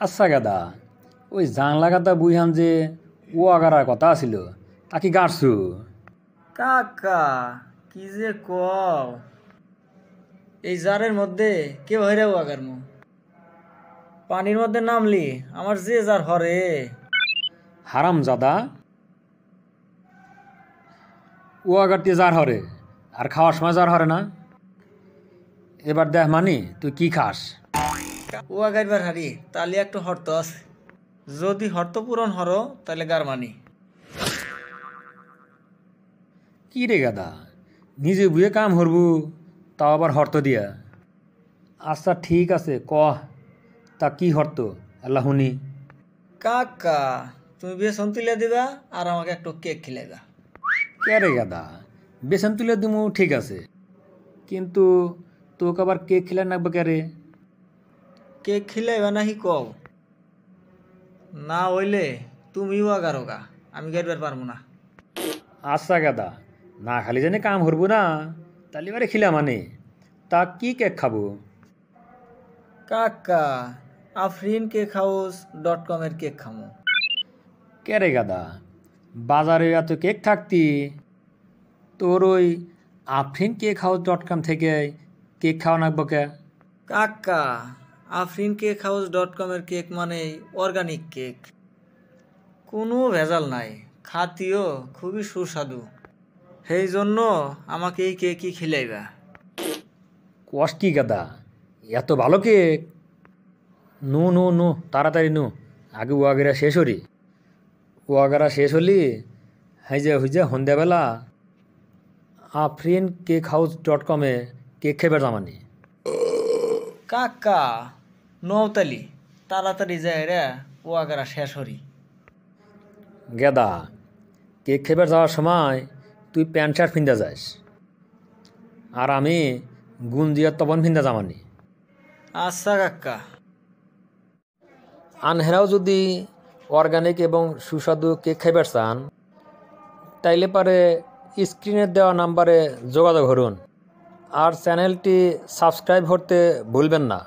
আচ্ছা গাদা, ওই জাংলা গাদা বুইহান যে ও আগারার কথা আছিল তা কি গাড়ছু? কাকা কি যে কও, এই জারের মধ্যে কেউ হইরাও আগার মু পানির মধ্যে নামলি আমার যে জার হরে। হারাম জাদা, ও আগারটি জার হরে আর খাওয়ার সময় জার হরে না। এবার দেখ মানি তুই কি খাস। ও আগাইবার হারি তাহলে একটু হরত আছে, যদি হরত পূরণ হরো তাহলে গার মানি। কি রে গাদা, নিজে বুয়ে কাম হরবু তাও আবার হরত দিয়া। আচ্ছা ঠিক আছে ক, তা কি হরত আল্লাহ শুনি। কাকা তুমি বেসন তুলে দিবা আর আমাকে একটু কেক খিলাইবা। কে রে গাদা, বেসন তুলে দিমু ঠিক আছে, কিন্তু তোকে আবার কেক খিলাই নাকবে কে রে? কেক খিলাইবা নাহি কও, না হইলে তুমিও আগারো গা, আমি গাইবার পারবো না। আচ্ছা গাদা, না খালি জানি কাম হরবো না তাহলে এবারে খিলা মানে, তা কি কেক খাবো? কাকা আফরিন কেক হাউস .com এর কেক খামো। কে রে গাদা, বাজারে এত কেক থাকতি তোর ওই আফরিন কেক হাউস.com থেকে কেক খাওয়া নাকবো কে? কাকা আফরিন কেক হাউস .com এর কেক মানে অর্গানিক কেক, কোনো ভেজাল নাই, খাতিও খুবই সুস্বাদু, সেই জন্য আমাকে এই কেকই খিলাইবা। কষ কি গাদা, এত ভালো কেক? নু নু নু তাড়াতাড়ি নু, আগে ওয়াগেরা শেষ হরি। ওয়াগেরা শেষ হলি হই যে সন্ধ্যাবেলা আফরিন কেক হাউস.com-এ কেক খেবার জামানি। কাকা নৌতালি তাড়াতাড়ি যায় রে, ও আগারা শেষ হরি। গেদা, কেক খেবার যাওয়ার সময় তুই প্যান্ট শার্ট ফিন্দা যাস আর আমি গুঞ্জিয়ার তপন ফিন্দা জামানি। আচ্ছা কাকা। আনহেরাও যদি অর্গানিক এবং সুস্বাদু কেক খাইবার চান তাইলে পারে স্ক্রিনে দেওয়া নাম্বারে যোগাযোগ করুন আর চ্যানেলটি সাবস্ক্রাইব করতে ভুলবেন না।